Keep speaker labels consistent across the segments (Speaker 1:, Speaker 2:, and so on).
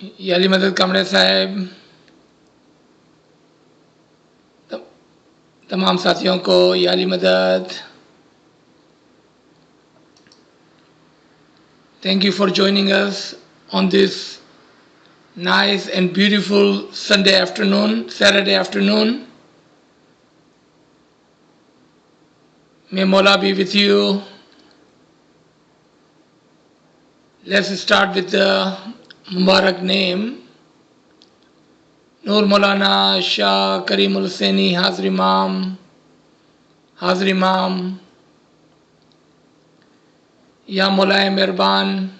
Speaker 1: याली मदद कामड़े साहब, तमाम साथियों को याली मदद. Thank you for joining us on this nice and beautiful Saturday afternoon. May Mola be with you. Let's start with the Mubarak name. Noor Maulana Shah Karimul Husaini Hazir Imam, Ya Maulay Mehरबान,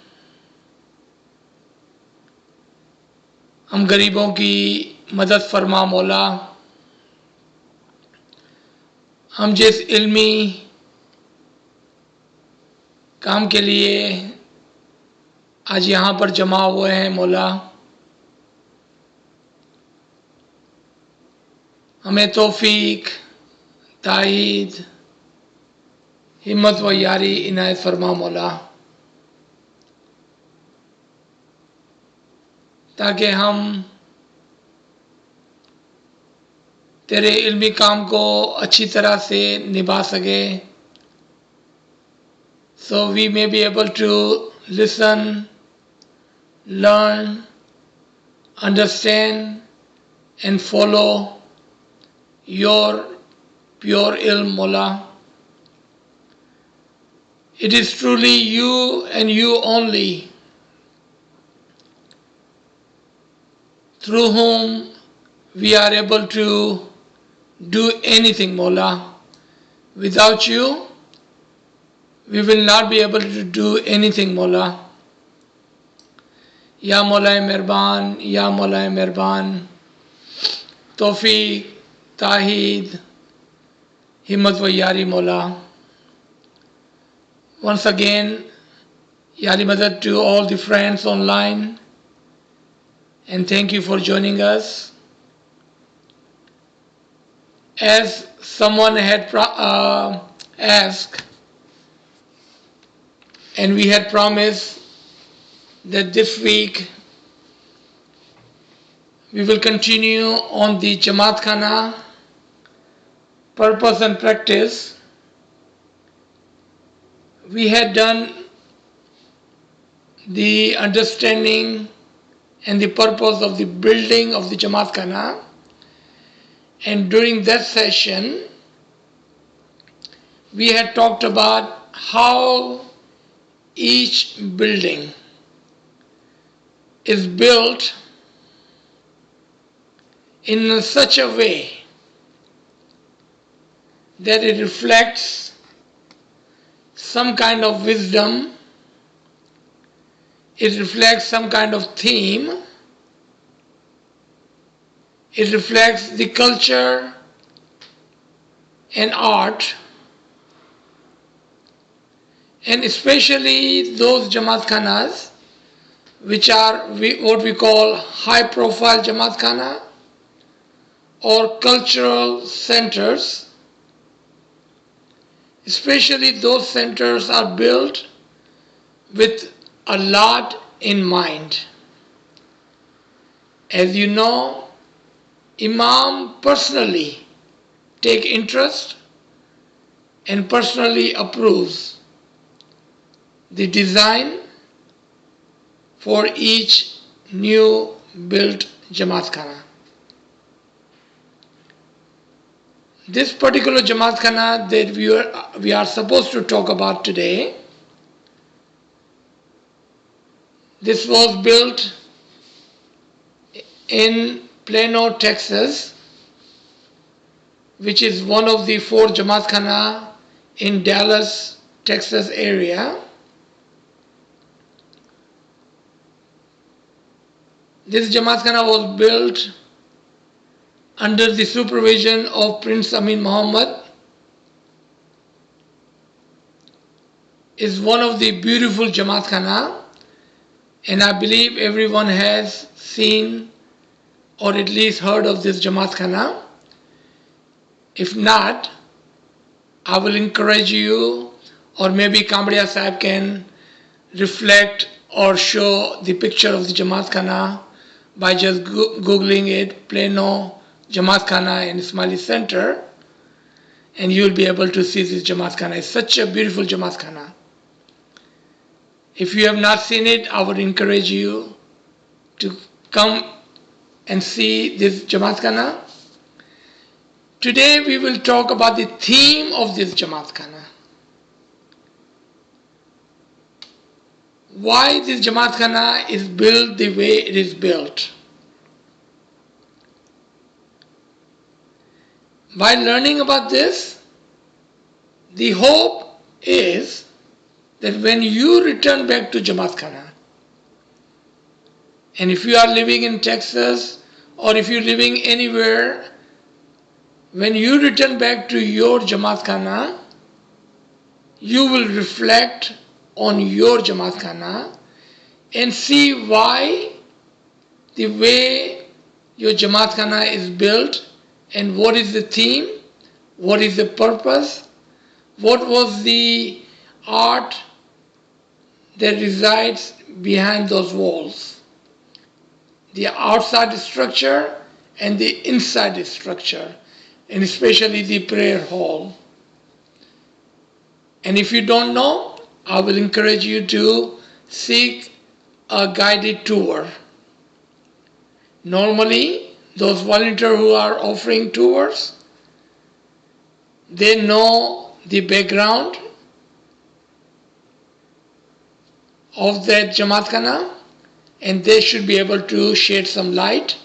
Speaker 1: हम गरीबों की मदद फरमा मौला. हम जिस इल्मी काम के लिए आज यहाँ पर जमा हुए हैं मौला, हमें तौफीक, ताईद, हिम्मत व यारी इनायत फरमा मौला, ताकि हम तेरे इल्मी काम को अच्छी तरह से निभा सके. So we may be able to listen, learn, understand and follow your pure ilm, Mola. It is truly you and you only through whom we are able to do anything, Mola. Without you, we will not be able to do anything, Mola. Ya Maulay Mehrban, Ya Maulay Mehrban, Tawfiq, Tahid, Himmat wa Yari Mola. Once again, Yari Madad to all the friends online, and thank you for joining us. As someone had asked, and we had promised that this week we will continue on the Jamat Khana purpose and practice. We had done the understanding and the purpose of the building of the Jamat Khana, and during that session we had talked about how each building is built in such a way that it reflects some kind of wisdom, it reflects some kind of theme, it reflects the culture and art, and especially those Jamaat Khanas which are what we call high profile Jamaat Khana or cultural centers. Especially those centers are built with a lot in mind. As you know, Imam personally take interest and personally approves the design for each new built Jamaat Khana. This particular Jamaat Khana that we are supposed to talk about today, this was built in Plano, Texas, which is one of the 4 Jamaat Khana in Dallas, Texas area. This Jamaat Khana was built under the supervision of Prince Amin Muhammad. Is one of the beautiful Jamaat Khana, and I believe everyone has seen or at least heard of this Jamaat Khana. If not, I will encourage you, or maybe Kambriya Sahib can reflect or show the picture of the Jamaat Khana by just googling it, Plano Jamat Khana in Ismaili Center, and you'll be able to see this Jamat Khana. It's such a beautiful Jamat Khana. If you have not seen it, I would encourage you to come and see this Jamat Khana. Today we will talk about the theme of this Jamat Khana. Why this Jamat Khana is built the way it is built. By learning about this, the hope is that when you return back to Jamat Khana, and if you are living in Texas or if you're living anywhere, when you return back to your Jamat Khana, you will reflect on your Jamat Khana and see why the way your Jamat Khana is built and what is the theme, what is the purpose, what was the art that resides behind those walls, the outside structure and the inside structure, and especially the prayer hall. And if you don't know, I will encourage you to seek a guided tour. Normally, those volunteers who are offering tours, they know the background of that Jamat Khana, and they should be able to shed some light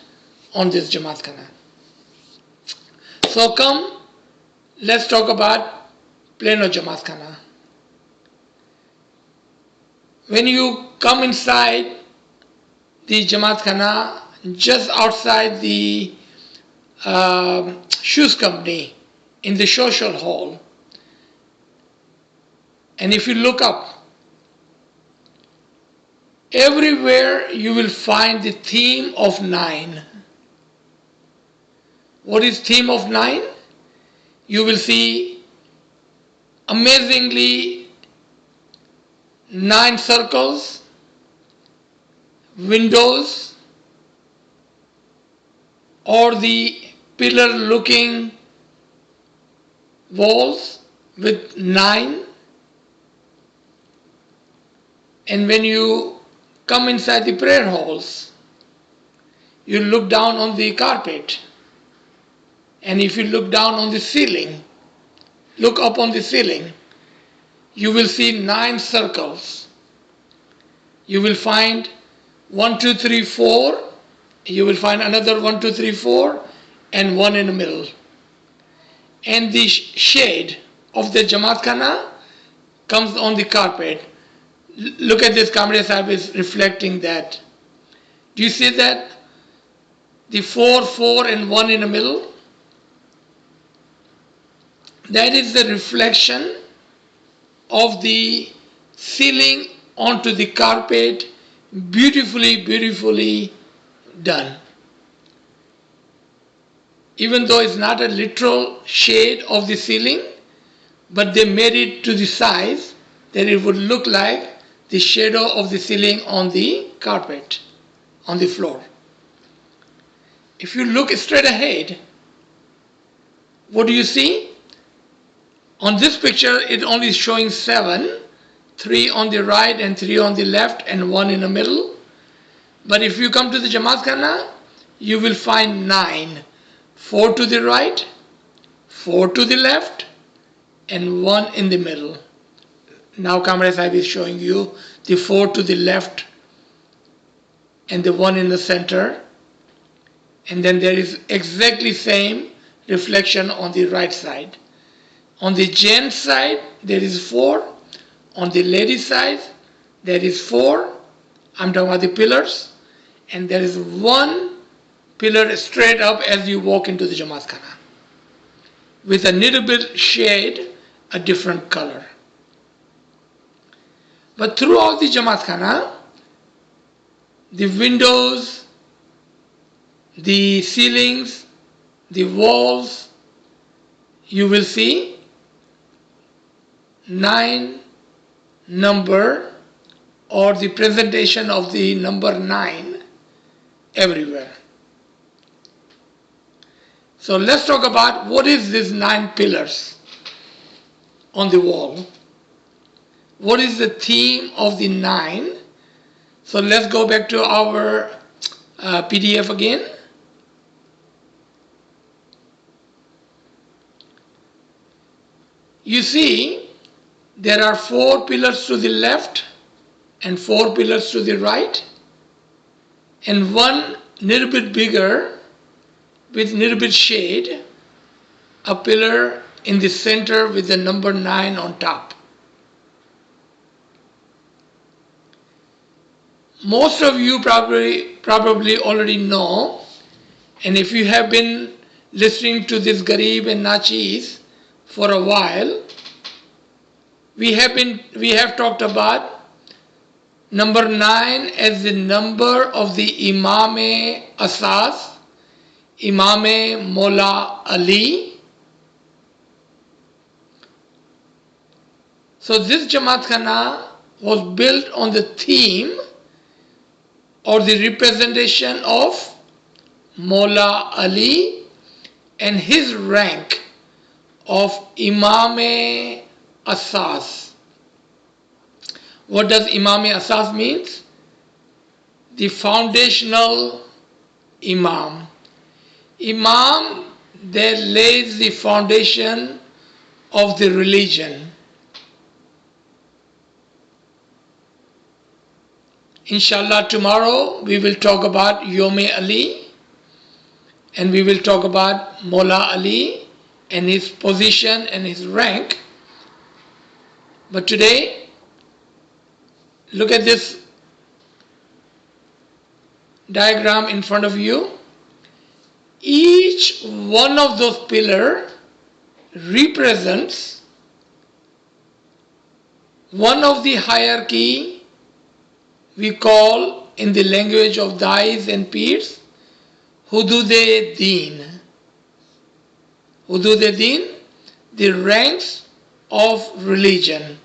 Speaker 1: on this Jamat Khana. So come, let's talk about Plano Jamat Khana. When you come inside the Jamat Khana, just outside the shoes company in the social hall, and if you look up, everywhere you will find the theme of 9. What is theme of 9? You will see amazingly 9 circles, windows, or the pillar looking walls with 9. And when you come inside the prayer halls, you look down on the carpet, and if you look down on the ceiling, look up on the ceiling, you will see 9 circles. You will find 1, 2, 3, 4. You will find another 1, 2, 3, 4, and 1 in the middle. And the shade of the Jamat Khana comes on the carpet. Look at this, Kamre Sahib is reflecting that. Do you see that? The 4, 4, and 1 in the middle. That is the reflection of the ceiling onto the carpet, beautifully done. Even though it's not a literal shade of the ceiling, but they made it to the size that it would look like the shadow of the ceiling on the carpet, on the floor. If you look straight ahead, what do you see? On this picture, it only is showing 7, 3 on the right and 3 on the left and 1 in the middle. But if you come to the Jamat Khana, you will find 9. 4 to the right, 4 to the left, and 1 in the middle. Now Kamra Sahib is showing you the 4 to the left and the 1 in the center. And then there is exactly same reflection on the right side. On the gents side, there is 4. On the ladies side, there is 4. I'm talking about the pillars. And there is 1 pillar straight up as you walk into the Jamat Khana, with a little bit shade, a different color. But throughout the Jamat Khana, the windows, the ceilings, the walls, you will see 9 number, or the presentation of the number 9 everywhere. So let's talk about what is these 9 pillars on the wall. What is the theme of the 9? So let's go back to our PDF again. You see, there are 4 pillars to the left and 4 pillars to the right, and one little bit bigger with little bit shade, a pillar in the center with the number 9 on top. Most of you probably already know, and if you have been listening to this Garib and Nachis for a while, we have talked about number 9 as the number of the Imam Asas, Imam Mola Ali. So this Jamaat Khana was built on the theme or the representation of Mola Ali and his rank of Imam Asas. What does Imam Asas means? The foundational Imam. Imam that lays the foundation of the religion. Inshallah, tomorrow we will talk about Yom Ali and we will talk about Mola Ali and his position and his rank. But today, look at this diagram in front of you. Each one of those pillars represents one of the hierarchy we call in the language of Dais and Peers Hudude Deen. Hudude Deen, the ranks of religion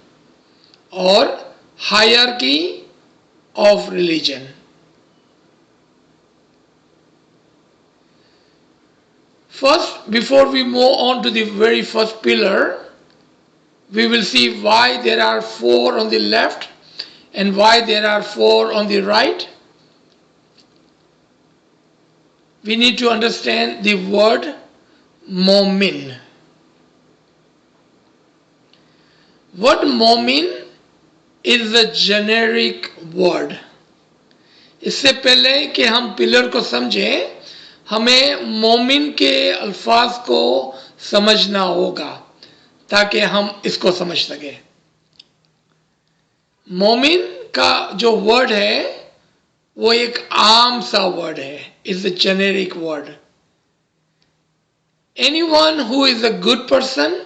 Speaker 1: or hierarchy of religion. First, before we move on to the very first pillar, we will see why there are 4 on the left and why there are 4 on the right. We need to understand the word Momin. Word Momin is a generic word. इससे पहले कि हम pillar को समझें, हमें मोमिन के अल्फाज को समझना होगा ताकि हम इसको समझ सकें. मोमिन का जो वर्ड है वो एक आम सा वर्ड है. It's a generic word. Anyone who is a good person,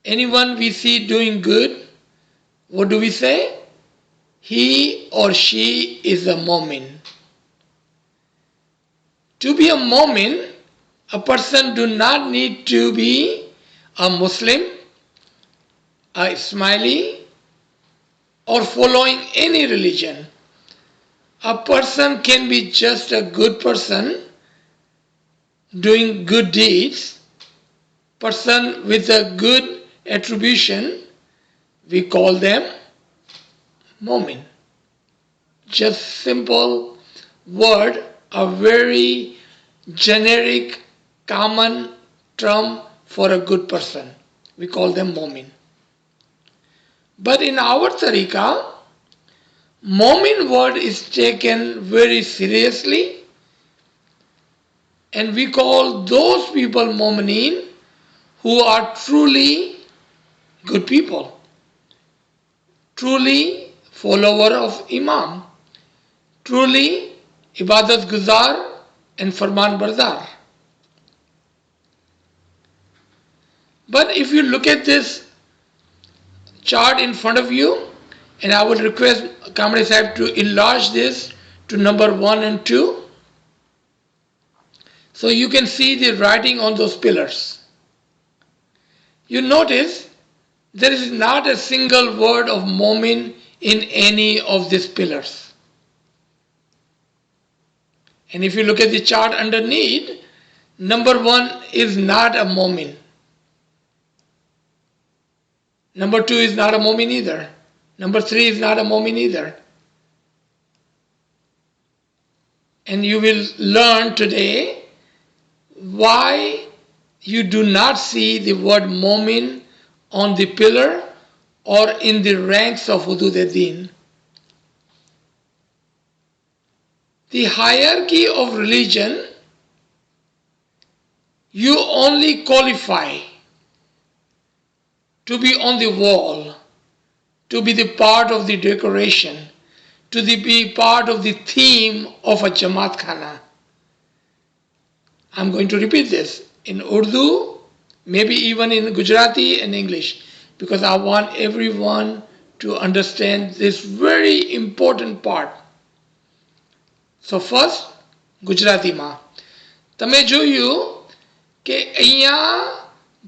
Speaker 1: anyone we see doing good, what do we say? He or she is a Momin. To be a Momin, a person do not need to be a Muslim, a Ismaili, or following any religion. A person can be just a good person doing good deeds, person with a good attribution, we call them Momin. Just simple word, a very generic common term for a good person. We call them Momin. But in our tariqah, Momin word is taken very seriously, and we call those people Mominin who are truly good people, truly follower of Imam, truly Ibadat Guzar and Farman Bardar. But if you look at this chart in front of you, and I will request Kamri Sahib to enlarge this to number 1 and 2. So you can see the writing on those pillars. You notice there is not a single word of Momin in any of these pillars. And if you look at the chart underneath, number 1 is not a Momin. Number 2 is not a Momin either. Number 3 is not a Momin either. And you will learn today why you do not see the word Momin on the pillar or in the ranks of Hudud ad-Din. The hierarchy of religion, you only qualify to be on the wall, to be the part of the decoration, to be part of the theme of a Jamat Khana. I'm going to repeat this in Urdu, maybe even in Gujarati and English, because I want everyone to understand this very important part. So first, Gujarati માં તમે જોયું કે અહીંયા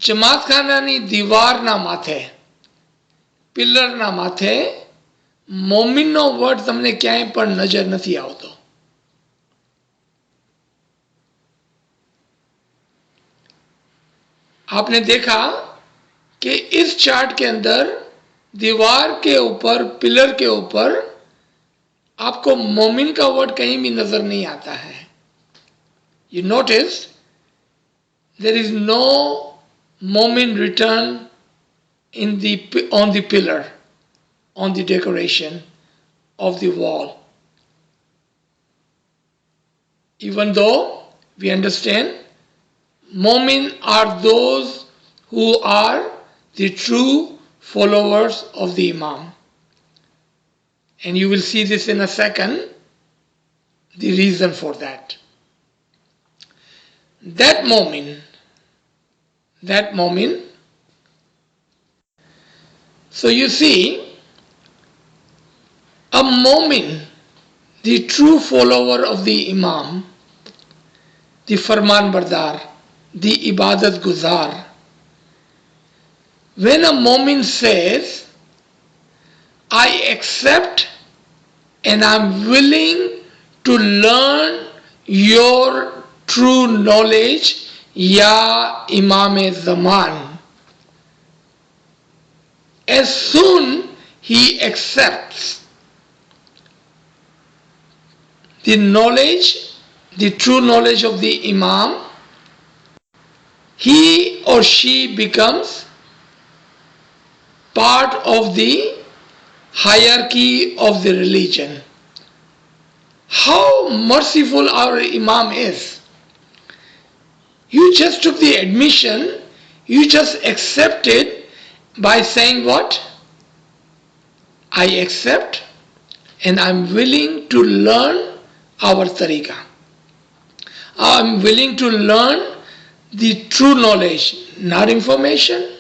Speaker 1: જમાતખાનાની દીવારના માથે, પિલરના માથે મોમિનનો word તમને ક્યાંય પણ નજર નથી આવતો. आपने देखा कि इस चार्ट के अंदर दीवार के ऊपर, पिलर के ऊपर आपको मोमिन का वर्ड कहीं भी नजर नहीं आता है. You notice there is no momin written on the pillar, on the decoration of the wall. Even though we understand Momin are those who are the true followers of the Imam. And you will see this in a second, the reason for that. That Momin, so you see, a Momin, the true follower of the Imam, the Farman Bardar, the Ibadat Guzar. When a Momin says, I accept and I'm willing to learn your true knowledge, Ya Imam Zaman. As soon he accepts the knowledge, the true knowledge of the Imam, he or she becomes part of the hierarchy of the religion. How merciful our Imam is. You just took the admission, you just accepted by saying what? I accept and I'm willing to learn our tariqah. I'm willing to learn the true knowledge, not information,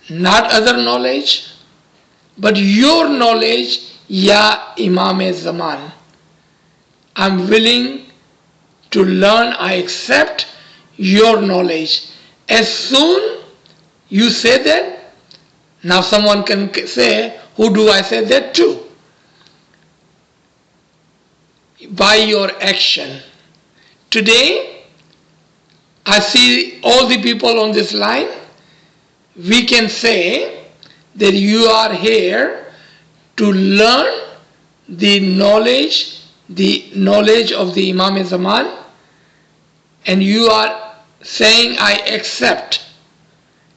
Speaker 1: not other knowledge, but your knowledge, Ya Imam Zaman. I'm willing to learn, I accept your knowledge. As soon you say that, now someone can say, who do I say that to? By your action. Today, I see all the people on this line, we can say that you are here to learn the knowledge of the Imam Zaman, and you are saying I accept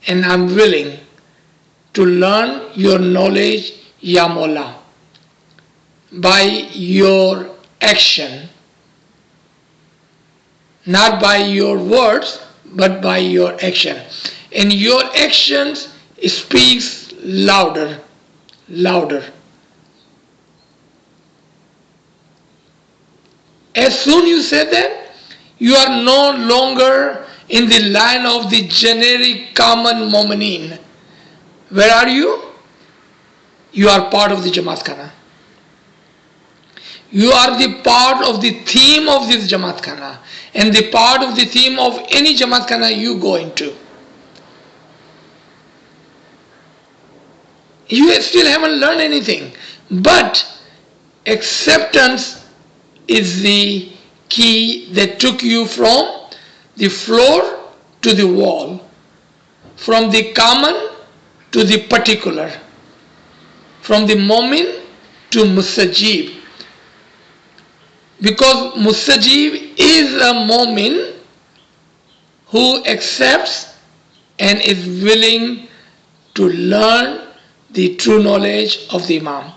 Speaker 1: and I'm willing to learn your knowledge, Ya Mola, by your action. Not by your words, but by your action. And your actions speaks louder. As soon you say that, you are no longer in the line of the generic common Mominin. Where are you? You are part of the Jamaat Khana. You are the part of the theme of this Jamaat Khana and the part of the theme of any Jamaat Khana you go into. You still haven't learned anything, but acceptance is the key that took you from the floor to the wall, from the common to the particular, from the mu'min to mustajib. Because mustajib is a mu'min who accepts and is willing to learn the true knowledge of the Imam.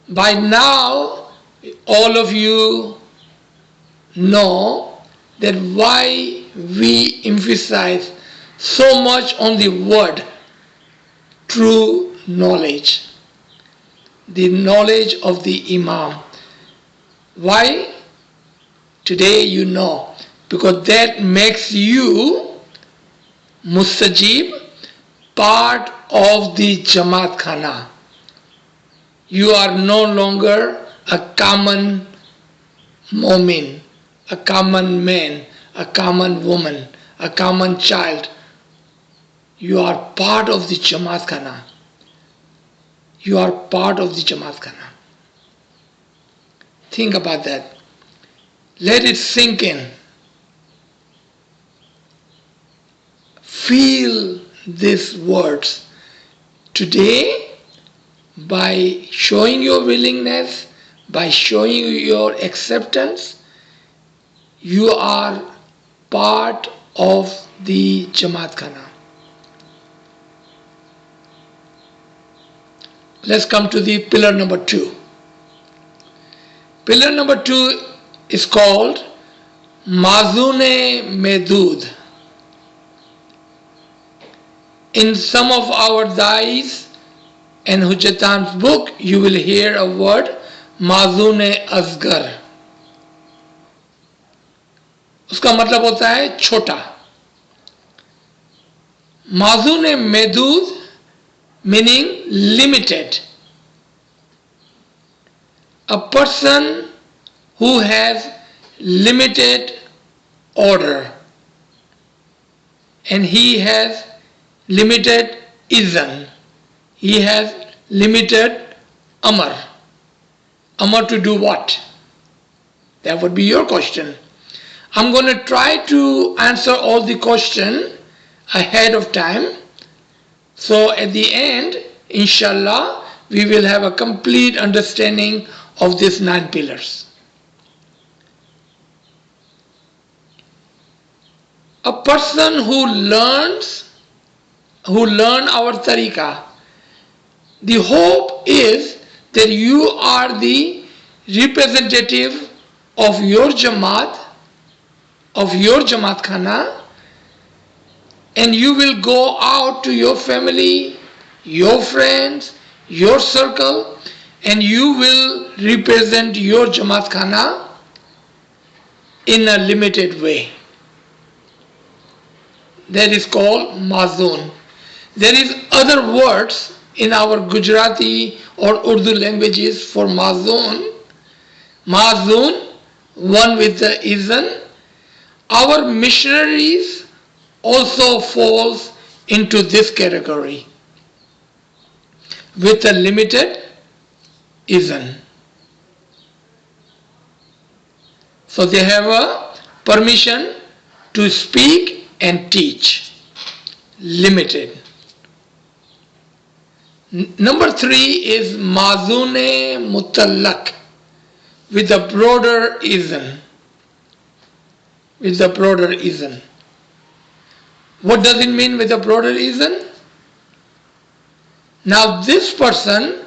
Speaker 1: By now, all of you know that why we emphasize so much on the word true knowledge, the knowledge of the Imam. Why? Today you know, because that makes you mustajib, part of the Jamat Khana. You are no longer a common mu'min, a common man, a common woman, a common child. You are part of the Jamat Khana. You are part of the Jamat Khana. Think about that. Let it sink in. Feel these words. Today, by showing your willingness, by showing your acceptance, you are part of the Jamat Khana. Let's come to the pillar number 2. Pillar number 2 is called Mazune Medud. In some of our Dais and Hujjatan's book, you will hear a word Mazune Asgar. उसका मतलब होता है छोटा. Mazune Medud meaning limited. A person who has limited order and he has limited izan. He has limited amar. Amar to do what? That would be your question. I'm going to try to answer all the question ahead of time. So at the end, inshallah, we will have a complete understanding of these 9 pillars. A person who learn our tariqah, the hope is that you are the representative of your Jamaat, Khana, and you will go out to your family, your friends, your circle, and you will represent your Jamaat Khana in a limited way. That is called Mazun. There is other words in our Gujarati or Urdu languages for Mazun. Mazun, one with the izan. Our missionaries also falls into this category with a limited izan. So they have a permission to speak and teach. Limited. Number 3 is Mazune Mutallak with a broader izan. With the broader izan. What does it mean with a broader izan? Now this person,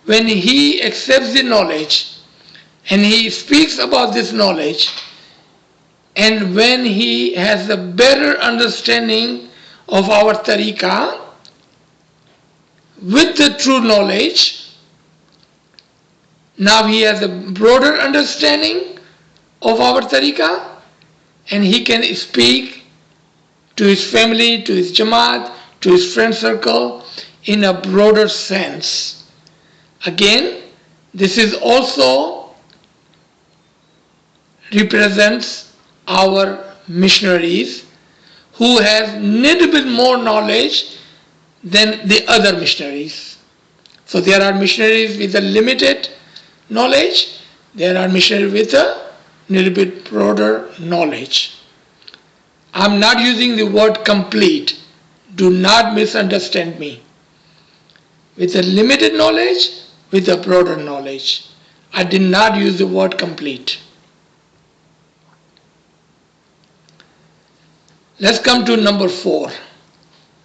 Speaker 1: when he accepts the knowledge and he speaks about this knowledge, and when he has a better understanding of our tariqah with the true knowledge, now he has a broader understanding of our tariqah and he can speak to his family, to his Jamaat, to his friend circle in a broader sense. Again, this is also represents our missionaries who have little bit more knowledge than the other missionaries. So there are missionaries with a limited knowledge, there are missionaries with a little bit broader knowledge. I'm not using the word complete. Do not misunderstand me. With a limited knowledge, with a broader knowledge. I did not use the word complete. Let's come to number 4.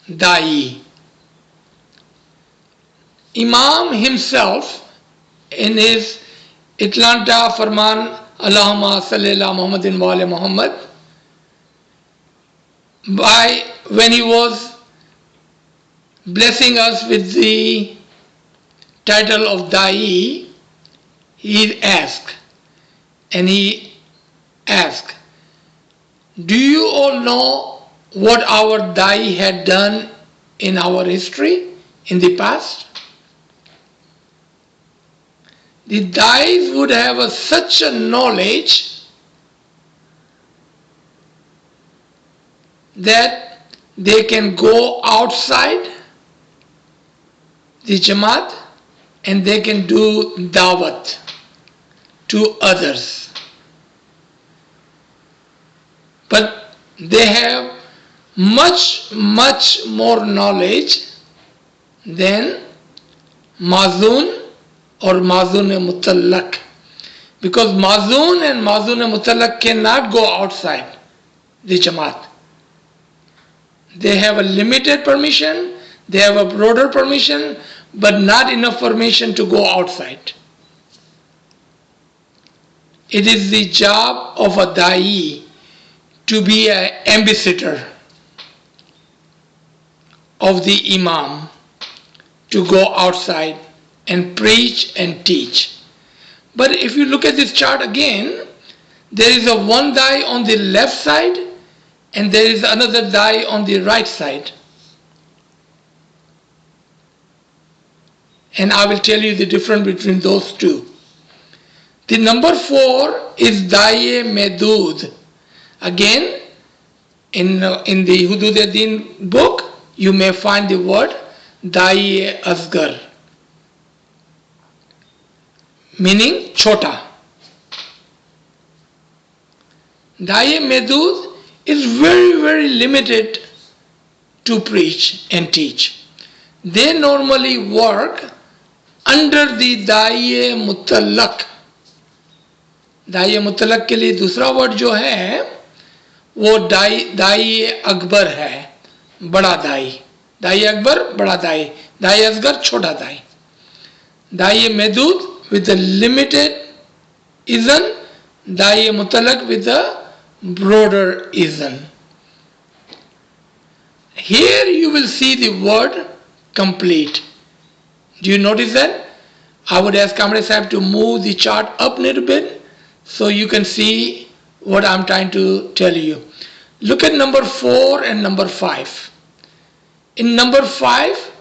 Speaker 1: Da'i. Imam himself in his Atlanta Farman Allahumma salli ala Muhammadin wa ala Muhammad, when he was blessing us with the title of Da'i, he asked, do you all know what our Da'i had done in our history in the past? The Da'is would have such a knowledge that they can go outside the Jamat and they can do dawat to others. But they have much more knowledge than Mazun or Mazun Mutallaq, because Mazun and Mazun Mutallaq cannot go outside the Jamaat. They have a limited permission, they have a broader permission, but not enough permission to go outside. It is the job of a Da'i to be an ambassador of the Imam, to go outside and preach and teach. But if you look at this chart again, there is a one Da'i on the left side and there is another Da'i on the right side. And I will tell you the difference between those two. The number 4 is Da'i Medud. Again, in the Hudud ad-Din book, you may find the word Da'i Asgar, meaning Chota. Da'i Medud is very limited to preach and teach. They normally work under the Da'i Mutallaq. Da'i Mutallaq के लिए दूसरा word जो है वो दाई अकबर है, बड़ा दाई. दाई अकबर बड़ा दाई, दाई असगर छोटा दाई. दाई मेदूद with a limited izn, Dai मुतलक with a broader izn. Here you will see the word complete. Do you notice that? I would ask Kamre Sahib to move the chart up a little bit so you can see what I'm trying to tell you. Look at number 4 and number 5. In number 5,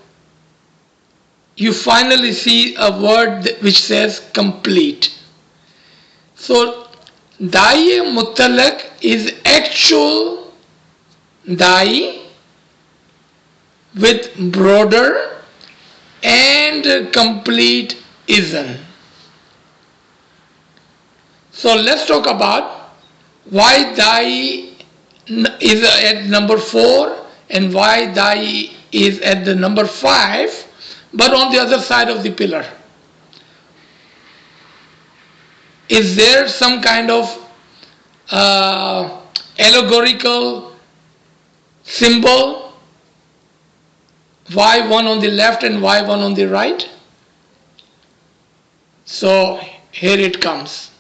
Speaker 1: you finally see a word which says complete. So, Da'i Muttalaq is actual Da'i with broader and complete izn. So let's talk about why Da'i is at number 4 and why Da'i is at the number 5, but on the other side of the pillar. Is there some kind of allegorical symbol? Why one on the left and why one on the right? So here it comes.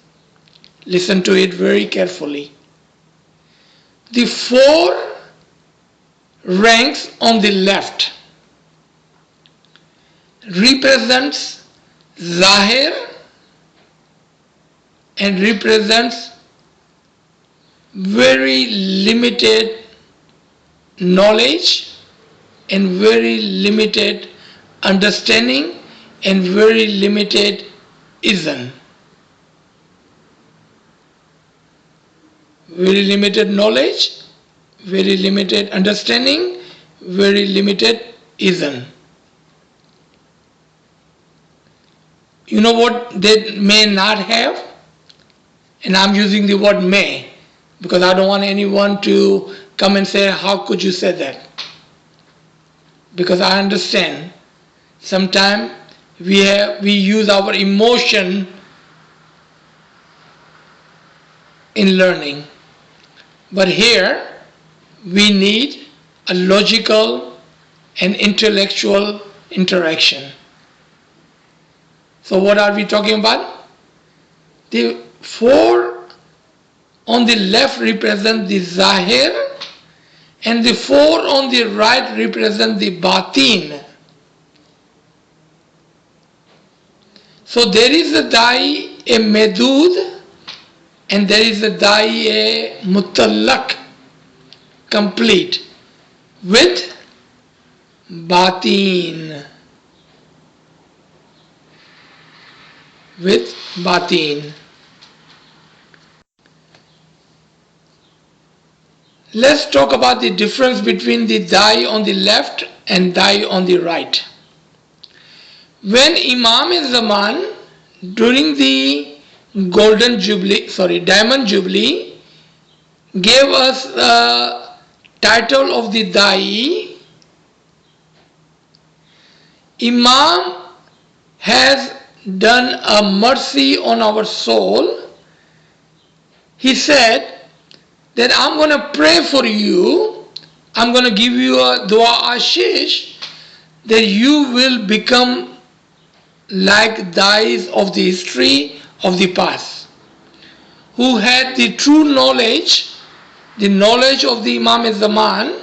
Speaker 1: Listen to it very carefully. The 4 ranks on the left represents Zahir and represents very limited knowledge and very limited understanding and very limited izn. Very limited knowledge, very limited understanding, very limited izn. You know what they may not have? And I'm using the word may because I don't want anyone to come and say, how could you say that? Because I understand sometimes we use our emotion in learning. But here we need a logical and intellectual interaction. So what are we talking about? The 4 on the left represent the Zahir and the 4 on the right represent the Batin. So there is a Dai a Medud and there is a Dai a Mutallak, complete, with Batin. With Batin. Let's talk about the difference between the Dai on the left and Dai on the right. When Imam Zaman during the Diamond Jubilee gave us the title of the Dai, Imam has done a mercy on our soul. He said that I'm going to pray for you, I'm going to give you a dua ashish that you will become like Dais of the history of the past, who had the true knowledge, the knowledge of the Imam Zaman.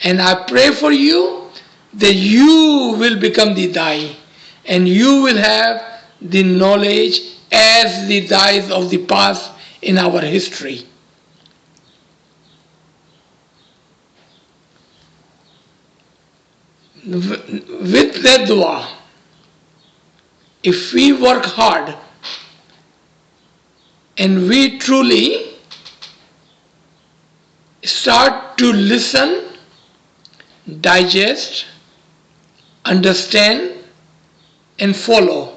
Speaker 1: And I pray for you that you will become the Dai and you will have the knowledge as the Dais of the past in our history. With that dua, if we work hard and we truly start to listen, digest, understand and follow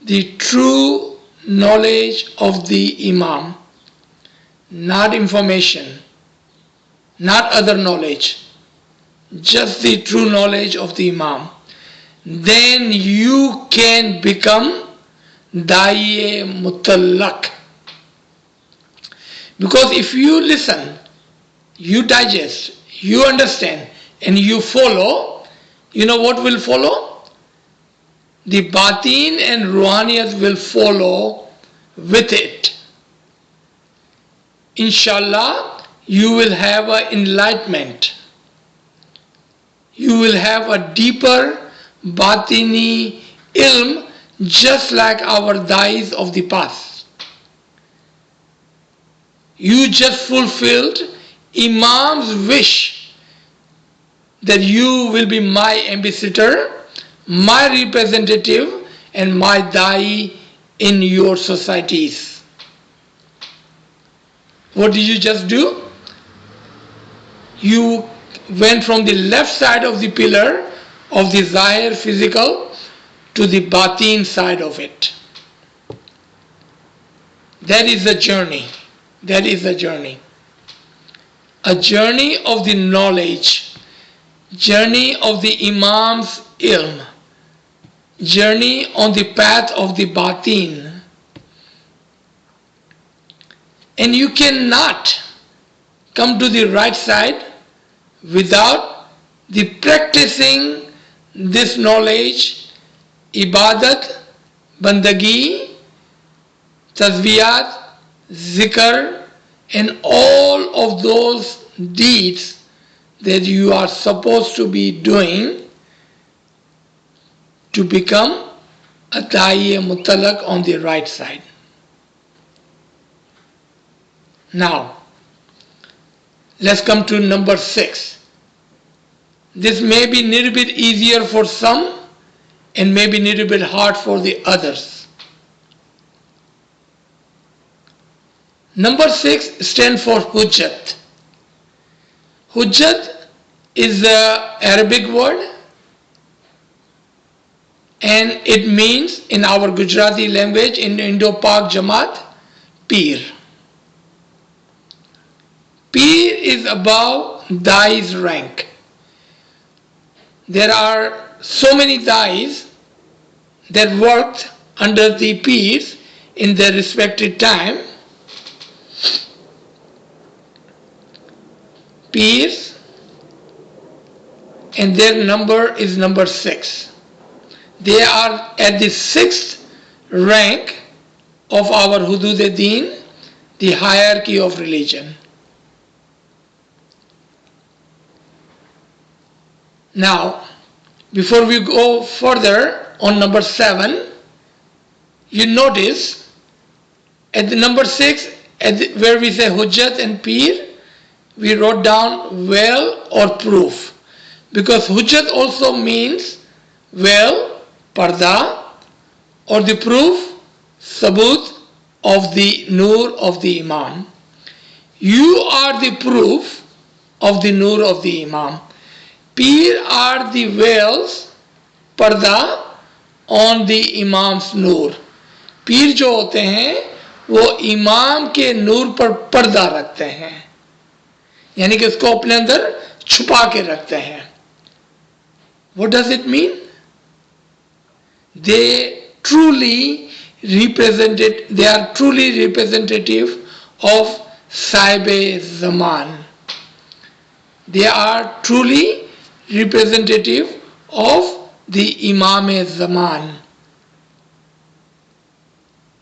Speaker 1: the true knowledge of the Imam, not information, not other knowledge, just the true knowledge of the Imam, then you can become Da'i Mutallaq. Because if you listen, you digest, you understand and you follow, you know what will follow? The Batin and Ruhaniyat will follow with it. Inshallah, you will have an enlightenment. You will have a deeper Batini ilm just like our Dais of the past. You just fulfilled Imam's wish that you will be my ambassador, my representative and my Dai in your societies. What did you just do? You went from the left side of the pillar of the Zahir physical to the Batin side of it. That is the journey. That is the journey. A journey of the knowledge, journey of the Imam's ilm, journey on the path of the Batin. And you cannot come to the right side without the practicing this knowledge, ibadat, bandagi, tazbiyat, zikr, and all of those deeds that you are supposed to be doing to become a Da'i Mutalaq on the right side. Now, let's come to number 6. This may be a little bit easier for some and maybe a little bit hard for the others. Number 6 stands for Hujjat. Hujjat is an Arabic word and it means in our Gujarati language, in Indo-Pak Jamat, Peer. Peer is above Dai's rank. There are so many Dais that worked under the Peers in their respective time. Peers, and their number is number 6. They are at the 6th rank of our Hudud-e-Deen, the hierarchy of religion. Now, before we go further on number 7, you notice at the number 6, where we say Hujjat and Peer, we wrote down well or proof, because Hujjat also means well, parda, or the proof, sabut of the nur of the Imam. You are the proof of the nur of the Imam. Peer are the veils, parda, on the Imam's nur. पीर जो होते हैं वो इमाम के नूर पर पर्दा रखते हैं, यानी कि उसको अपने अंदर छुपा के रखते हैं. What does it mean? They are truly representative of Sahib Zaman. They are truly representative of the Imam Zaman.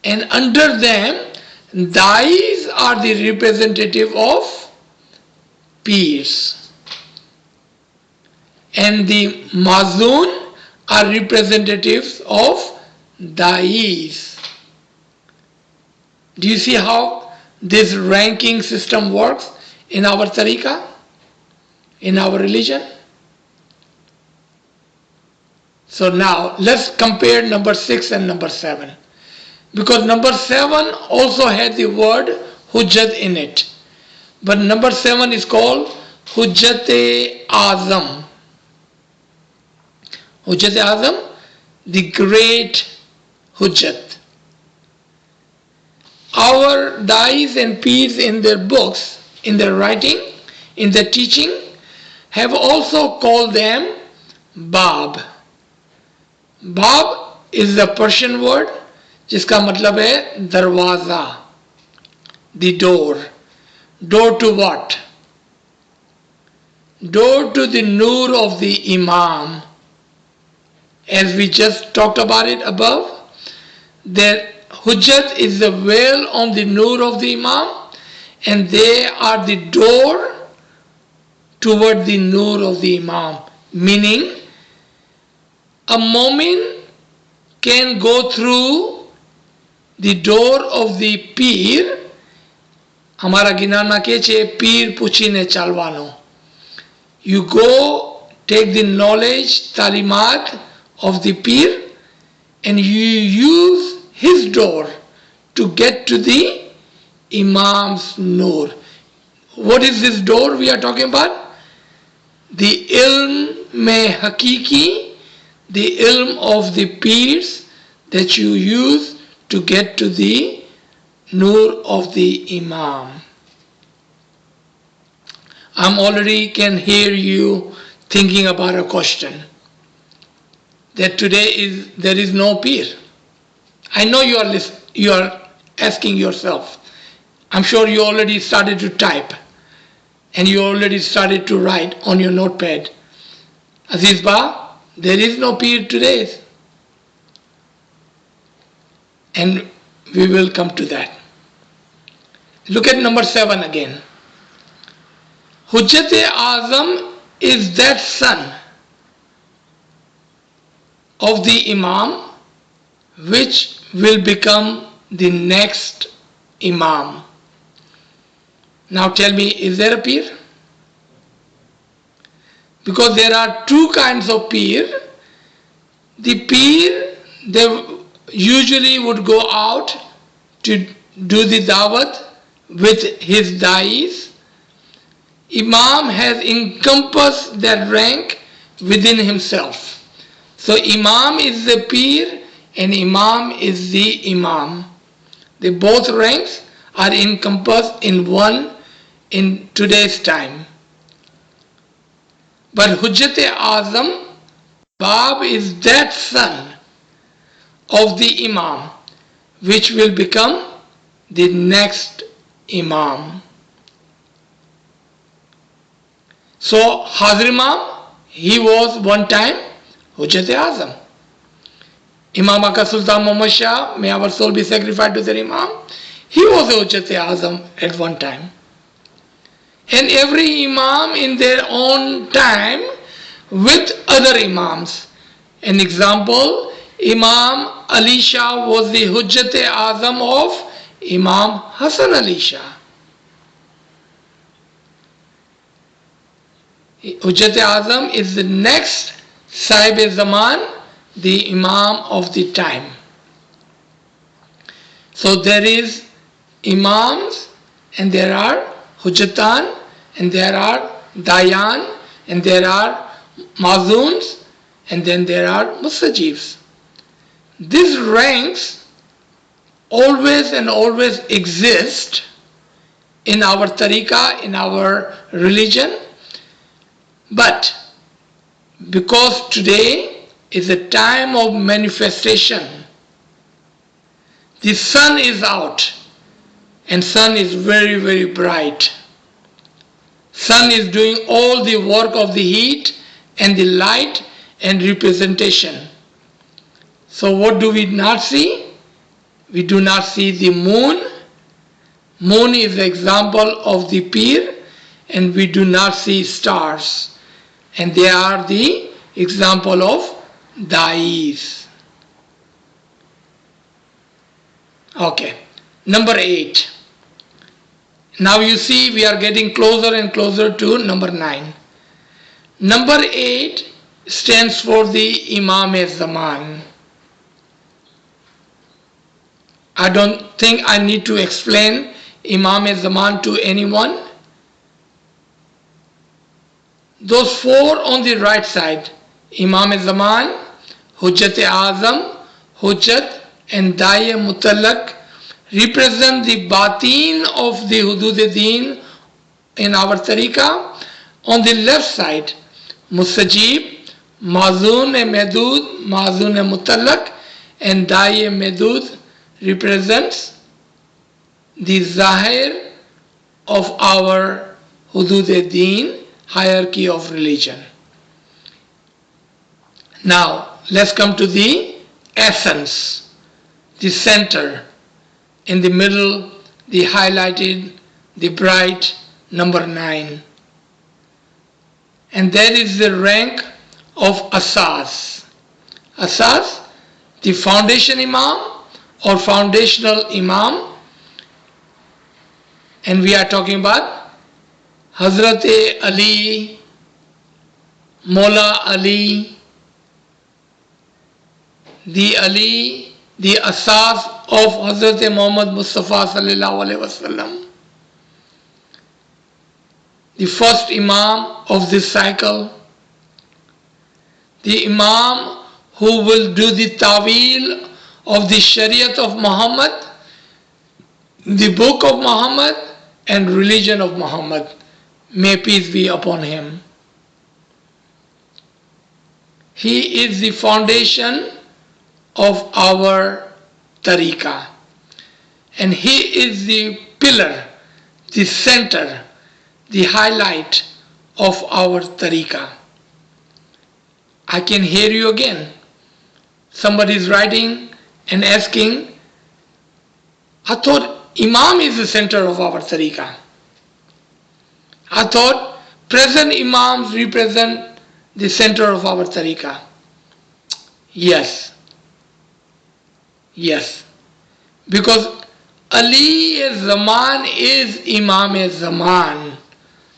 Speaker 1: And under them, Dais are the representative of Peers. And the Mazun are representatives of Dais. Do you see how this ranking system works in our tariqah, in our religion? So now let's compare number 6 and number 7. Because number 7 also had the word Hujjat in it. But number 7 is called Hujjat-e-Azam. Hujjat-e-Azam, the great Hujjat. Our Dais and Peers in their books, in their writing, in their teaching, have also called them Bab. Bab is the Persian word जिसका मतलब है दरवाजा, the door. Door to what? Door to the nur of the Imam. As we just talked about it above, their Hujjat is the veil on the nur of the Imam, and they are the door toward the nur of the Imam. Meaning, a mu'min can go through the door of the Peer. हमारा गिनाना के चे पीर पुछीने चालवानो. You go take the knowledge, talimat of the Peer, and you use his door to get to the Imam's nur. What is this door we are talking about? The ilm mein hakiki, the ilm of the Peers that you use to get to the nur of the Imam. I'm already can hear you thinking about a question that today there is no Peer. I know you are asking yourself. I'm sure you already started to type and you already started to write on your notepad. Aziz Ba, there is no Peer today. And we will come to that. Look at number 7 again. Hujjat-e-Azam is that son of the Imam which will become the next Imam. Now tell me, is there a Peer? Because there are two kinds of Peer. The Peer, they usually would go out to do the dawat with his dais. Imam has encompassed that rank within himself. So Imam is the Pir and Imam is the Imam. The both ranks are encompassed in one in today's time. But Hujjat-e-Azam, Bab is that son of the Imam, which will become the next Imam. So Hazir Imam, he was one time Hujjat-e-Azam. Imam Aka Sultan Muhammad Shah, may our soul be sacrificed to their Imam, he was a Hujjat-e-Azam at one time. And every Imam in their own time with other Imams. An example, Imam Ali Shah was the Hujjat-e-Azam of Imam Hassan Ali Shah. Hujjat-e-Azam is the next Sahib-e-Zaman, the Imam of the time. So there is Imams and there are Hujjatan and there are Dayan and there are Mazuns and then there are Mustajibs. These ranks always and always exist in our tariqah, in our religion, but because today is a time of manifestation, the sun is out and sun is very, very bright. Sun is doing all the work of the heat and the light and representation. So what do we not see? We do not see the moon. Moon is the example of the Pir, and we do not see stars. And they are the example of Dais. Okay, number 8. Now you see we are getting closer and closer to number 9. Number 8 stands for the Imam-e-Zaman. I don't think I need to explain Imam-e-Zaman to anyone. Those 4 on the right side, Imam-e-Zaman, Hujjat-e-Azam, Hujjat and Da'i-e-Mutallaq, represent the batin of the Hudud-e-Din in our tariqah. On the left side, Mustajib, Mazun-e-Medud, Mazun-e-Mutallaq and Da'i-e-Medud represents the Zahir of our Hudud-e-Din, hierarchy of religion. Now let's come to the essence, the center, in the middle, the highlighted, the bright number 9. And that is the rank of AZIZ. AZIZ, the foundation Imam or foundational Imam. And we are talking about Hazrat Ali, Mola Ali, the Asas of Hazrat Muhammad Mustafa sallallahu alaihi wasallam, the first Imam of this cycle, the Imam who will do the Tawil of the Shariat of Muhammad, the book of Muhammad and religion of Muhammad. May peace be upon him. He is the foundation of our tariqah, and he is the pillar, the center, the highlight of our tariqah. I can hear you again. Somebody is writing and asking, I thought Imam is the center of our tariqah. I thought present Imams represent the center of our tariqah. Yes. Yes. Because Ali-e-Zaman is Imam-e-Zaman.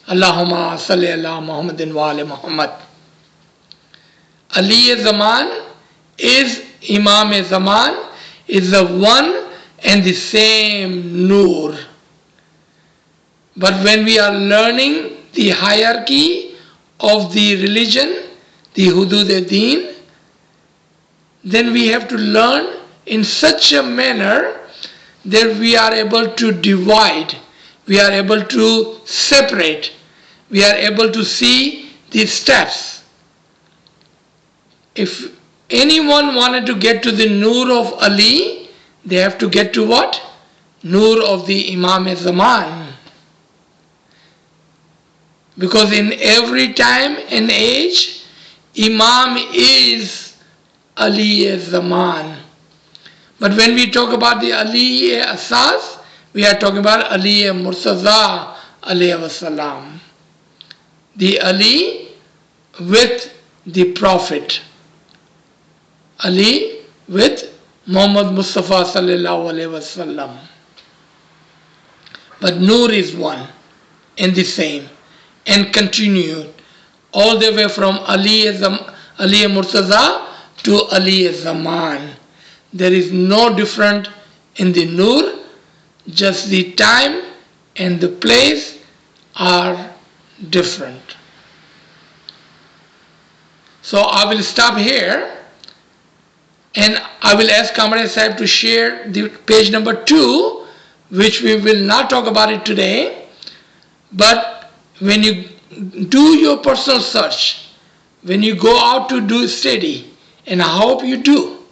Speaker 1: Allahumma salli ala Muhammadin wa ala Muhammad. Ali-e-Zaman is Imam-e-Zaman, is the one and the same Noor. But when we are learning the hierarchy of the religion, the Hudud-e-Din, then we have to learn in such a manner that we are able to divide, we are able to separate, we are able to see the steps. If anyone wanted to get to the Noor of Ali, they have to get to what? Noor of the Imam-e-Zaman. Because in every time and age, Imam is Ali-e-Zaman. But when we talk about the Ali-e-Asas, we are talking about Ali-e-Murtaza alayhi wasalam. The Ali with the Prophet. Ali with Muhammad Mustafa sallallahu alayhi wasallam. But Noor is one and the same and continued all the way from Ali Murtaza to Ali Zaman. There is no different in the Noor, just the time and the place are different. So I will stop here and I will ask Kamran Sahib to share the page number 2, which we will not talk about it today, but when you do your personal search, when you go out to do study, and I hope you do,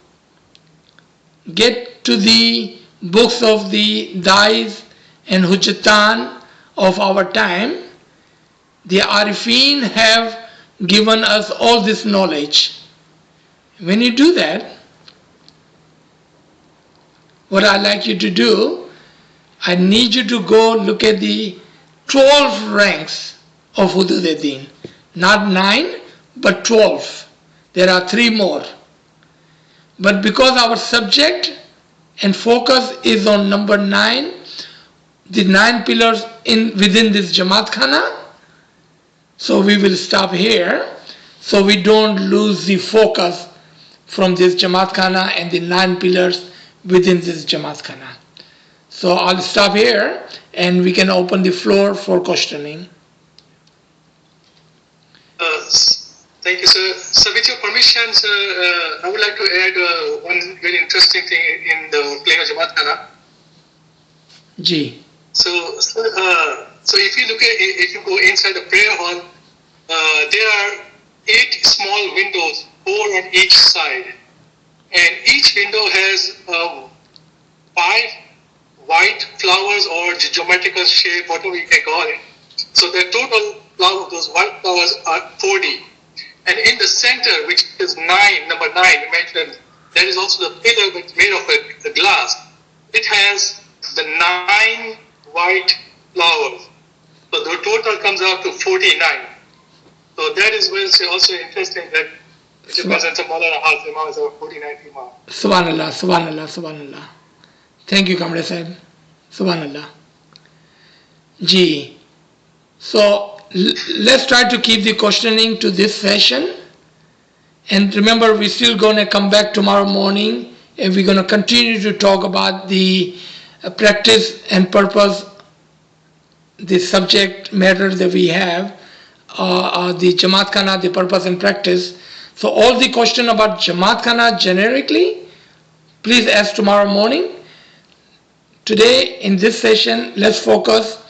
Speaker 1: get to the books of the Dais and Hujjatan of our time. The Arifin have given us all this knowledge. When you do that, what I like you to do, I need you to go look at the 12 ranks of Hudud-e-Din. Not 9, but 12. There are 3 more. But because our subject and focus is on number 9, the 9 pillars within this Jamat Khana, so we will stop here so we don't lose the focus from this Jamat Khana and the 9 pillars within this Jamat Khana. So I'll stop here and we can open the floor for questioning.
Speaker 2: Thank you, sir. So with your permission, sir, I would like to add one very interesting thing in the playing of Jamat Khana.
Speaker 1: Ji.
Speaker 2: So if you look at, if you go inside the prayer hall, there are 8 small windows, 4 on each side, and each window has 5 white flowers or geometrical shape, whatever you can call it. So the total flower, those white flowers are 40. And in the center, which is 9, number 9, you mentioned, there is also the pillar which is made of a glass. It has the 9 white flowers. So the total comes out to 49. So that is also interesting that it represents a Maulana Hafiz Imam as a 49th Imam.
Speaker 1: Subhanallah, Subhanallah, Subhanallah. Thank you, Kamran Sahib. Subhanallah. Ji. So let's try to keep the questioning to this session. And remember, we're still going to come back tomorrow morning and we're going to continue to talk about the practice and purpose, the subject matter that we have, the Jamaat Khana, the purpose and practice. So all the question about Jamaat Khana generically, please ask tomorrow morning. Today in this session, let's focus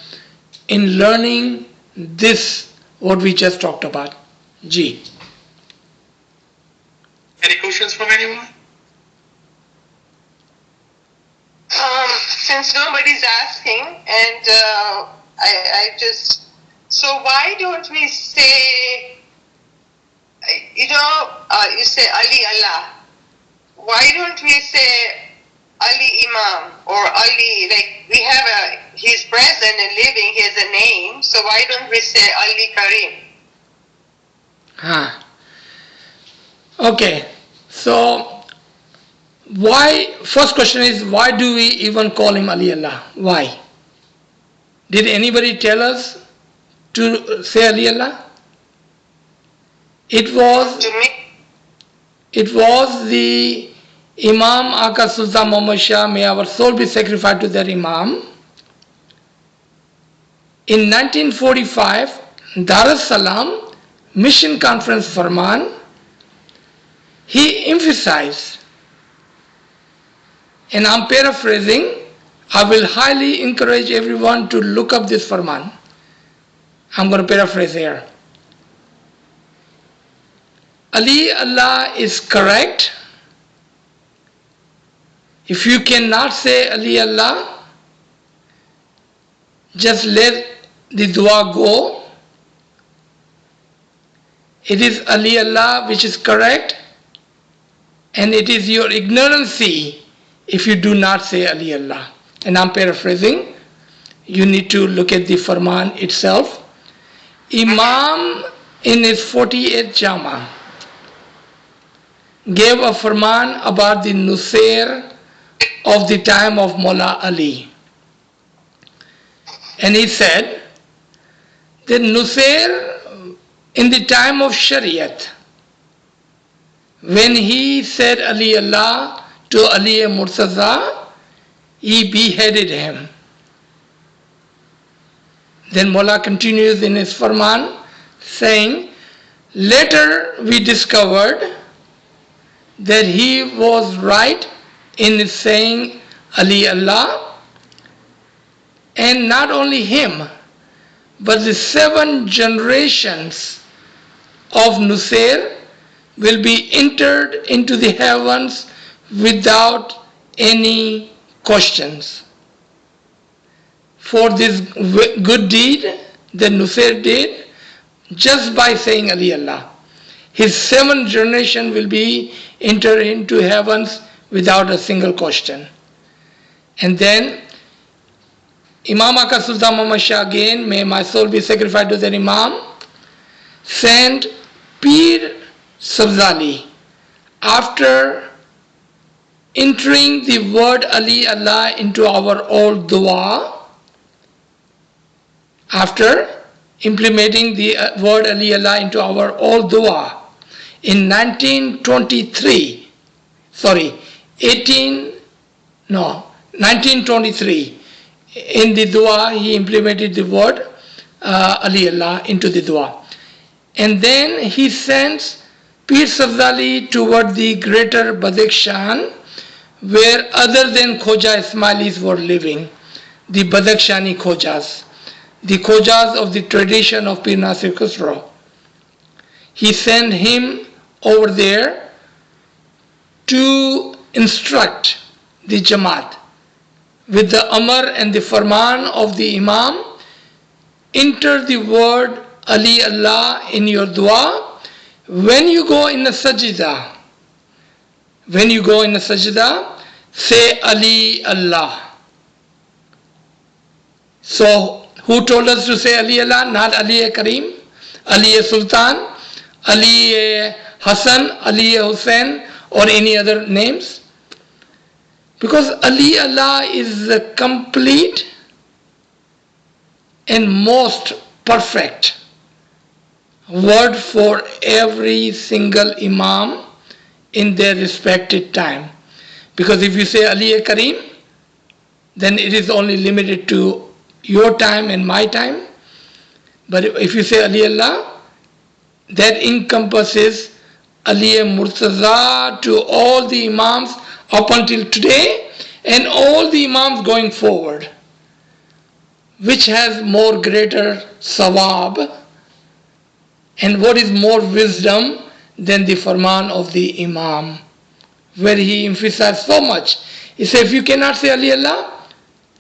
Speaker 1: in learning this, what we just talked about. Ji.
Speaker 2: Any questions from anyone?
Speaker 3: Since nobody's asking, and I just, so why don't we say, you say Ali Allah. Why don't we say Ali Imam or Ali, like we have he's present and living, he has a name, so why don't we say Ali Karim?
Speaker 1: Okay, so first question is, why do we even call him Ali Allah? Why? Did anybody tell us to say Ali Allah? It was the Imam Aka Sultan Muhammad Shah, may our soul be sacrificed to that Imam. In 1945, Dar es Salaam Mission Conference Farman, he emphasized And I'm paraphrasing. I will highly encourage everyone to look up this farman. I'm going to paraphrase here. Ali Allah is correct. If you cannot say Ali Allah, just let the dua go. It is Ali Allah which is correct, and it is your ignorancy if you do not say Ali Allah. And I'm paraphrasing. You need to look at the farman itself. Imam in his 48th Jamat gave a farman about the Nusair of the time of Mullah Ali. And he said that Nusair in the time of Shariat, when he said Ali Allah to Ali Murtaza, he beheaded him. Then Mullah continues in his farman saying, later we discovered that he was right in saying Ali Allah, and not only him, but the 7 generations of Nusair will be entered into the heavens without any questions. For this good deed that Nusair did, just by saying Ali Allah, his 7 generation will be entered into heavens without a single question. And then Imam Aka Sultan Muhammad Shah, again, may my soul be sacrificed to that Imam, sent Pir Sabzali after entering the word Ali Allah into our old dua, after implementing the word Ali Allah into our old dua in 1923, in the dua he implemented the word Ali Allah into the dua. And then he sends Pir Sabzali toward the greater Badakhshan, where other than Khoja Ismailis were living, the Badakhshani Khojas, the Khojas of the tradition of Pir Nasir Khusro. He sent him over there to instruct the Jamat with the Amr and the Farman of the Imam. Enter the word Ali Allah in your dua. When you go in the sajda, say Ali Allah. So, who told us to say Ali Allah? Not Ali Kareem, Ali Sultan, Ali Hassan, Ali Hussein, or any other names. Because Ali Allah is the complete and most perfect word for every single Imam in their respected time. Because if you say Ali Kareem, then it is only limited to your time and my time. But if you say Ali Allah, that encompasses Ali Murtaza to all the Imams up until today and all the Imams going forward. Which has more greater sawab and what is more wisdom than the farman of the Imam, where he emphasized so much. He said, if you cannot say Ali Allah,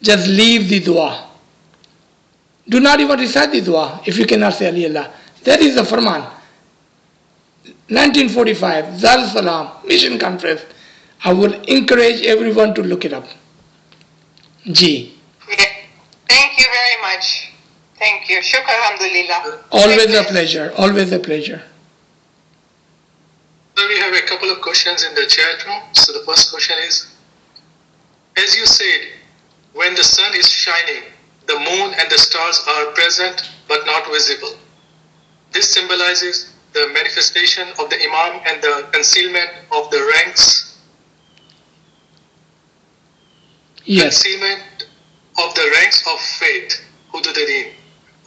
Speaker 1: just leave the dua. Do not even recite the dua if you cannot say Ali Allah. That is the farman. 1945, Dar es Salaam Mission Conference. I would encourage everyone to look it up. Ji.
Speaker 3: Thank you very much. Thank you. Shukr, alhamdulillah.
Speaker 1: Always a pleasure. Always a pleasure.
Speaker 2: So we have a couple of questions in the chat room. So the first question is, as you said, when the sun is shining, the moon and the stars are present but not visible. This symbolizes the manifestation of the Imam and the concealment of the ranks.
Speaker 1: Yes.
Speaker 2: Concealment of the ranks of faith. Hudud-e-Deen.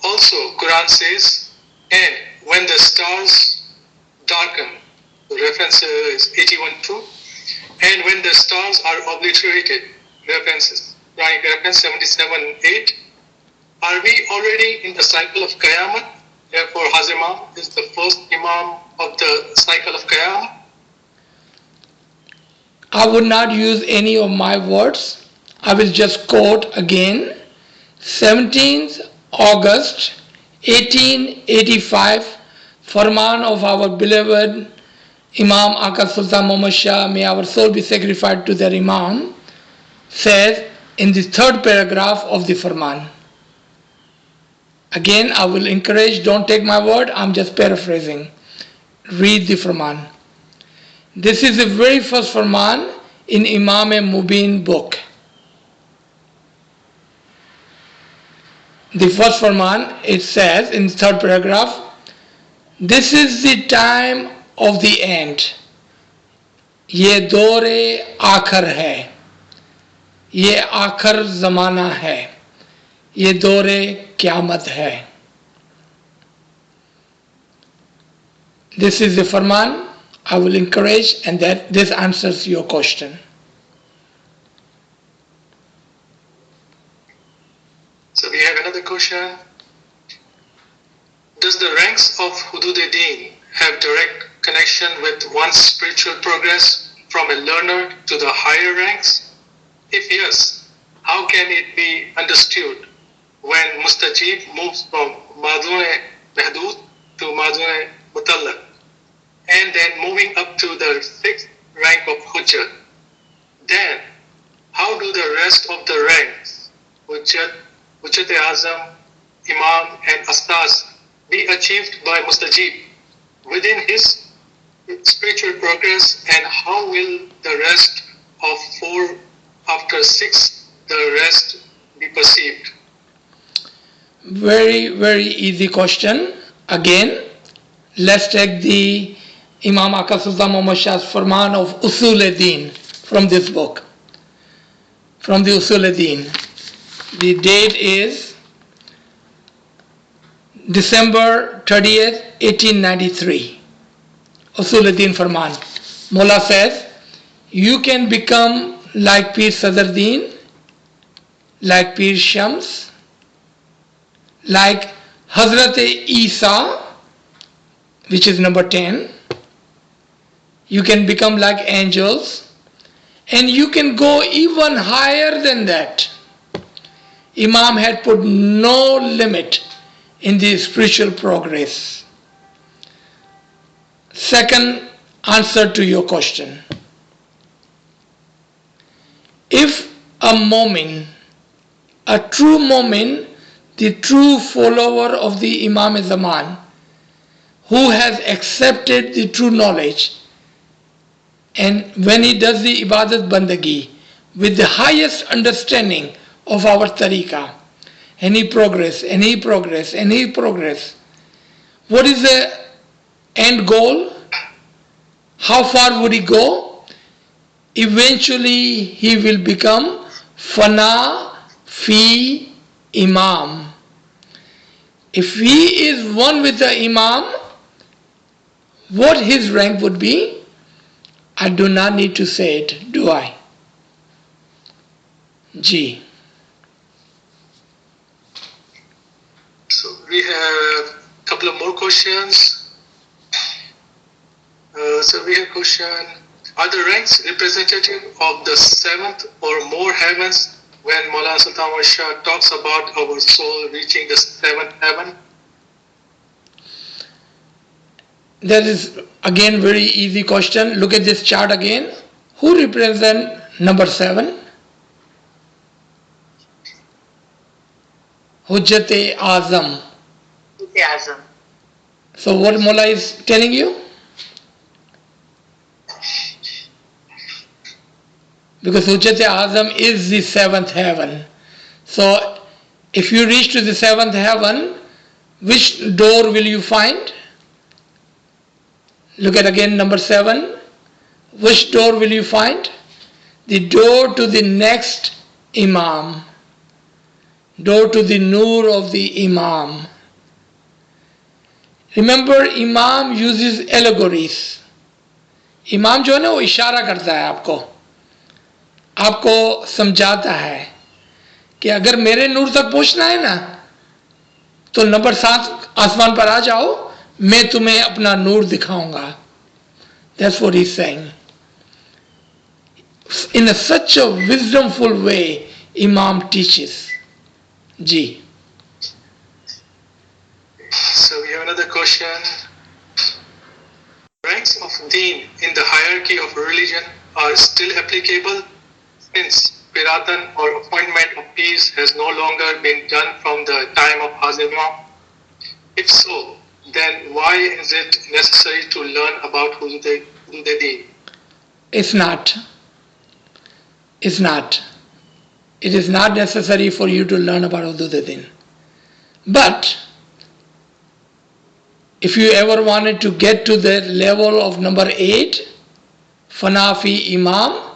Speaker 2: Also, Quran says, and when the stars darken, the reference is 81:2, And when the stars are obliterated, reference 77:8, are we already in the cycle of Qiyamah? Therefore, Hazimam is the first Imam of the cycle of Qiyamah.
Speaker 1: I would not use any of my words. I will just quote again. 17th August 1885, Farman of our beloved Imam Aka Sultan Muhammad Shah, may our soul be sacrificed to their Imam, says in the third paragraph of the Farman. Again, I will encourage, don't take my word, I'm just paraphrasing. Read the Farman. This is the very first Farman in Imam Mubin book. The first Farman, it says in the third paragraph, this is the time of the end. ये दौरे आखर है, ये आखर ज़माना है, ये दौरे क़यामत है. This is the Farman. I will encourage, and that this answers your question.
Speaker 2: So we have another question. Does the ranks of Hudud-e-Din have direct connection with one's spiritual progress from a learner to the higher ranks? If yes, how can it be understood when Mustajib moves from Madune Mahdud to Madune Mutallaq, and then moving up to the 6th rank of Hujjat? Then, how do the rest of the ranks, Hujjat-e-Azam, Imam and Astaz, be achieved by Mustajib within his spiritual progress, and how will the rest of 4 after 6, the rest be perceived?
Speaker 1: Very, very easy question. Again, let's take the Imam Aka Sultan Muhammad Shah's Farman of Usul-e-Din from this book. From the Usul-e-Din. The date is December 30th, 1893. Usul-e-Din Farman. Mullah says, you can become like Pir Sadruddin, like Pir Shams, like Hazrat Isa, which is number 10. You can become like angels, and you can go even higher than that. Imam had put no limit in the spiritual progress. Second answer to your question. If a mu'min, a true mu'min, the true follower of the Imam Zaman, who has accepted the true knowledge, and when he does the ibadat bandagi with the highest understanding of our tariqah, and he progress, and he progress, and he progress, what is the end goal? How far would he go? Eventually he will become Fana fi Imam. If he is one with the Imam, what his rank would be, I do not need to say it, do I? G.
Speaker 2: So we have a couple of more questions. So we have a question, are the ranks representative of the 7th or more heavens when Maulana Sultan Muhammad Shah talks about our soul reaching the 7th heaven?
Speaker 1: That is again very easy question. Look at this chart again. Who represent number 7? Hujjat-e-Azam.
Speaker 3: Azam.
Speaker 1: So what Mullah is telling you? Because Hujjat-e-Azam is the 7th heaven. So if you reach to the 7th heaven, which door will you find? Look at again number 7. Which door will you find? The door to the next Imam. Door to the Noor of the Imam. Remember, Imam uses allegories. इमाम जो है ना वो इशारा करता है आपको, आपको समझाता है कि अगर मेरे नूर तक पहुंचना है ना तो नंबर 7 आसमान पर आ जाओ, मैं तुम्हें अपना नूर दिखाऊंगा. That's what he's saying. In such a wisdomful way, Imam teaches. Ji.
Speaker 2: So we have another question. Ranks of deen in the hierarchy of religion are still applicable since Piratan or appointment of peace has no longer been done from the time of Hazima? If so, then why is it necessary to learn about Hudud Deen?
Speaker 1: It's not. It's not. It is not necessary for you to learn about Hudud Din. But if you ever wanted to get to the level of number 8, Fanafi Imam,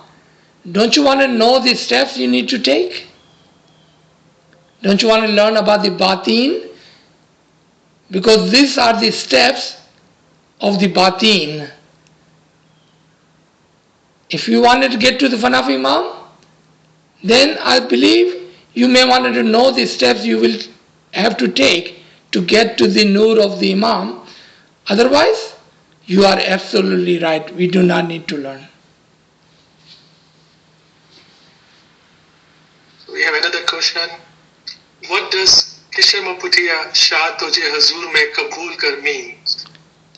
Speaker 1: don't you want to know the steps you need to take? Don't you want to learn about the Batin? Because these are the steps of the Batin. If you wanted to get to the Fanafi Imam, then I believe you may want to know the steps you will have to take to get to the Nur of the Imam. Otherwise, you are absolutely right. We do not need to learn.
Speaker 2: We have another question. What does Kishamaputiya Shah Tujhe Hazur Mein Kabool Kar mean?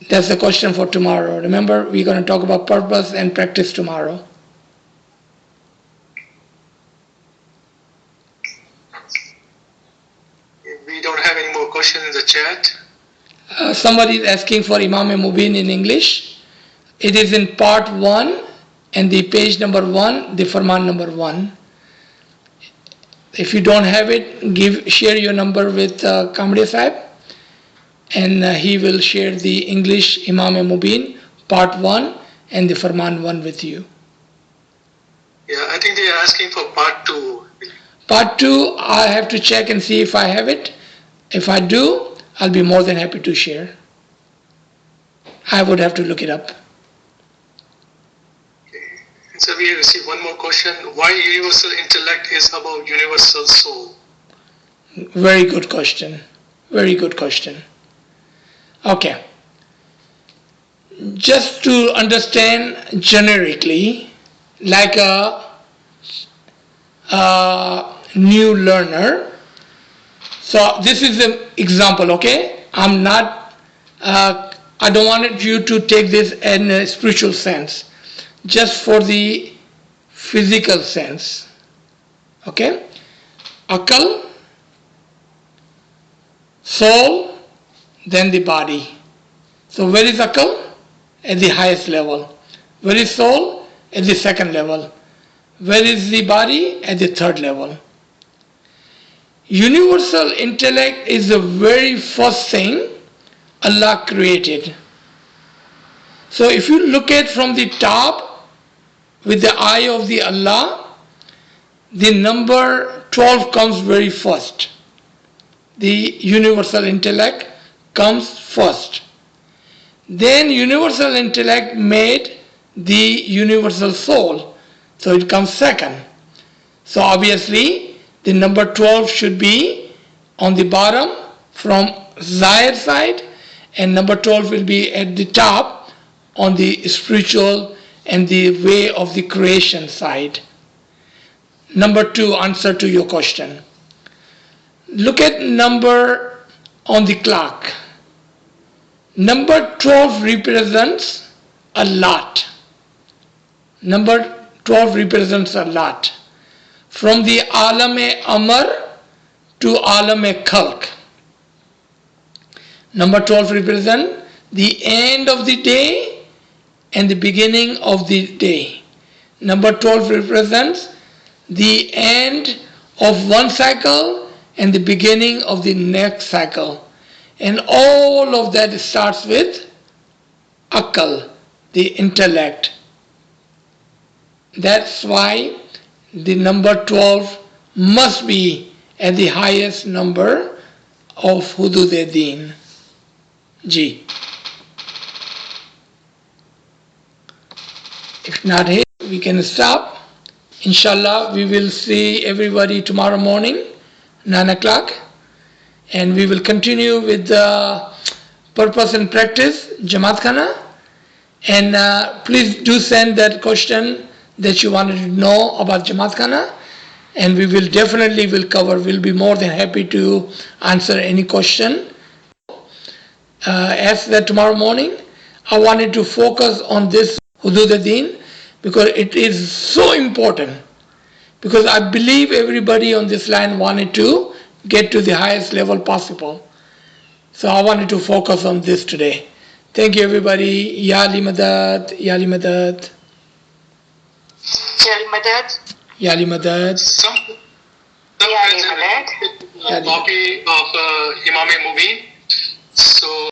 Speaker 1: That's the question for tomorrow. Remember, we're going to talk about purpose and practice tomorrow.
Speaker 2: We don't have any more questions in the chat.
Speaker 1: Somebody is asking for Imam Mubin in English. It is in part 1 and the page number 1, the Farman number 1. If you don't have it, share your number with Kamri Sahib, and he will share the English Imam Mubin part 1 and the Farman 1 with you.
Speaker 2: Yeah, I think they are asking for part 2.
Speaker 1: Part 2, I have to check and see if I have it. If I do, I'll be more than happy to share. I would have to look it up.
Speaker 2: Okay. And so we have received one more question. Why universal intellect is above universal soul?
Speaker 1: Very good question. Very good question. Okay. Just to understand generically, like a new learner. So this is an example, okay? I'm not, I don't want you to take this in a spiritual sense, just for the physical sense, okay? Akal, soul, then the body. So where is Akal? At the highest level. Where is soul? At the second level. Where is the body? At the third level. Universal intellect is the very first thing Allah created. So if you look at from the top with the eye of the Allah, the number 12 comes very first. The universal intellect comes first. Then universal intellect made the universal soul, so it comes second. So obviously the number 12 should be on the bottom from Zahir side, and number 12 will be at the top on the spiritual and the way of the creation side. Number 2, answer to your question. Look at number on the clock. Number 12 represents a lot. Number 12 represents a lot. From the Alam-e-Amr to Alam-e-Khalq. Number 12 represents the end of the day and the beginning of the day. Number 12 represents the end of one cycle and the beginning of the next cycle. And all of that starts with Akal, the intellect. That's why the number 12 must be at the highest number of Hudud-e-Din. Ji. If not here, we can stop. Inshallah, we will see everybody tomorrow morning, 9 o'clock, and we will continue with the purpose and practice, Jamaat Khana. And please do send that question that you wanted to know about Jamaat Khana, and we will definitely will cover. We'll be more than happy to answer any question. Ask that tomorrow morning. I wanted to focus on this Hudud al-Din because it is so important. Because I believe everybody on this line wanted to get to the highest level possible. So I wanted to focus on this today. Thank you, everybody. Ya Ali Madad, Ya Ali Madad.
Speaker 3: Yali Madad.
Speaker 1: Ya Ali Madad.
Speaker 2: Some
Speaker 3: Yali Madad.
Speaker 2: copy of Imam Mubin. So